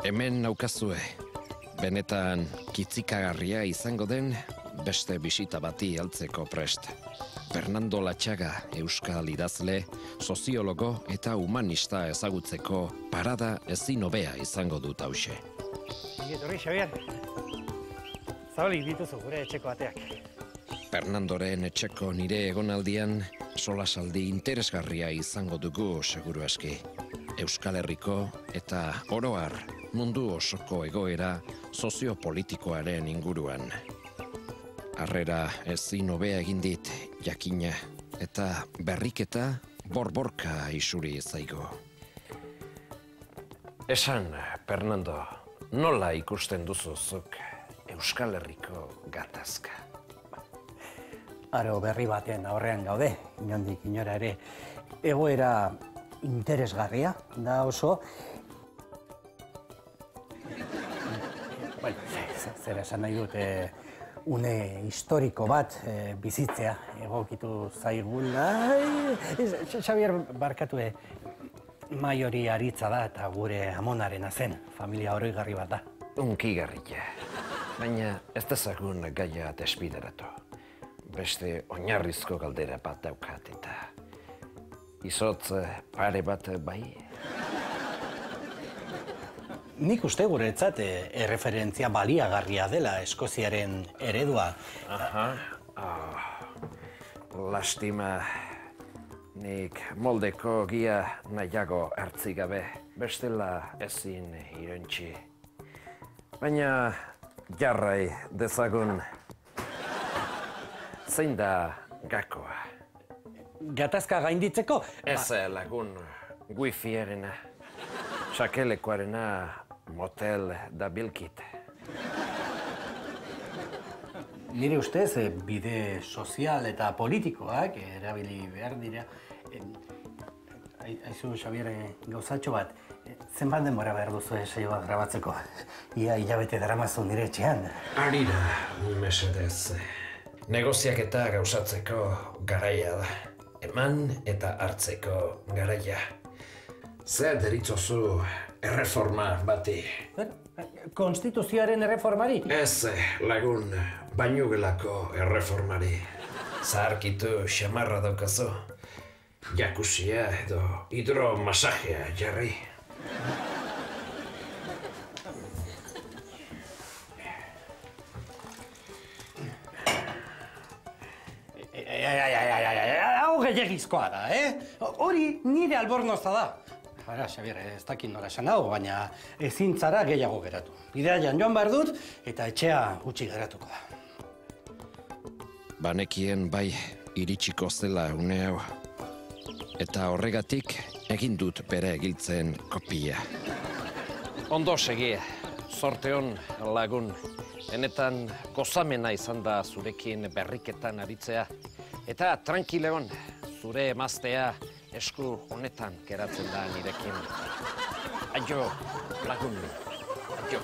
Hemen naukazue, benetan kitzikagarria izango den beste bisita bati heltzeko prest. Fernando Latxaga, euskal idazle, soziologo eta humanista ezagutzeko parada ezin hobea izango dut hauxe. Etorri, Xabier. Zabalik dituzu gure etxeko ateak. Fernandoren etxeko nire egonaldian solasaldi interesgarria izango dugu seguru aski. Euskal Herriko eta oro har mundu osoko egoera soziopolitikoaren inguruan. Harrera ezin hobea egin dit jakina eta berriketa borborka isuri zaigo. Esan, Fernando, nola ikusten duzu zuk Euskal Herriko gatazka? Aro berri baten aurrean gaude, inondik inora ere, egoera interesgarria da oso. Zer esan nahi dut, une historiko bat bizitzea egokitu zaigula. Xabier, barkatu, Maiori aritza da eta gure amonarena zen, familia oroigarri bat da. Unkigarria, baina ez dezagun gaia despideratu. Beste oinarrizko galdera bat daukat eta izotz pare bat bai? Nik uste guretzat erreferentzia baliagarria dela Eskoziaren eredua. Lastima, nik moldeko gia nahiago hartzi gabe, bestela ezin irontzi. Baina jarrai dezagun, zein da gakoa? Gatazka gainditzeko? Ez lagun, wifi-arena, sakelekoarena motel da bilkit. Nire ustez, bide sozial eta politikoak erabili behar dira. Aizu, Xabier, gauzatxo bat, zenbat denbora behar duzu saio bat grabatzeko? Ia hilabete daramazu nire etxean. Harira, mesedez. Negoziaketa gauzatzeko garaia da. Eman eta hartzeko garaia. Zer deritzozu erreforma bati? Konstituzioaren erreformari? Ez, lagun, bainugelako erreformari. Zaharkitu xamarra daukazu. Jakusia edo hidromasajea jarri. Hau gehiagizkoa da, Hori nire albornoza da. Ara, Xabier, ez dakit nola esan hau, baina ezin zara gehiago geratu. Bidean joan behar dut eta etxea utzi geratuko da. Banekien bai iritsiko zela une hau. Eta horregatik egin dut bere egiltzen kopia. Ondo segi, zorte hon lagun. Benetan gozamena izan da zurekin berriketan aritzea. Eta tranquileon, zure emaztea esku honetan geratzen da nirekin. Aio, lagun, aio.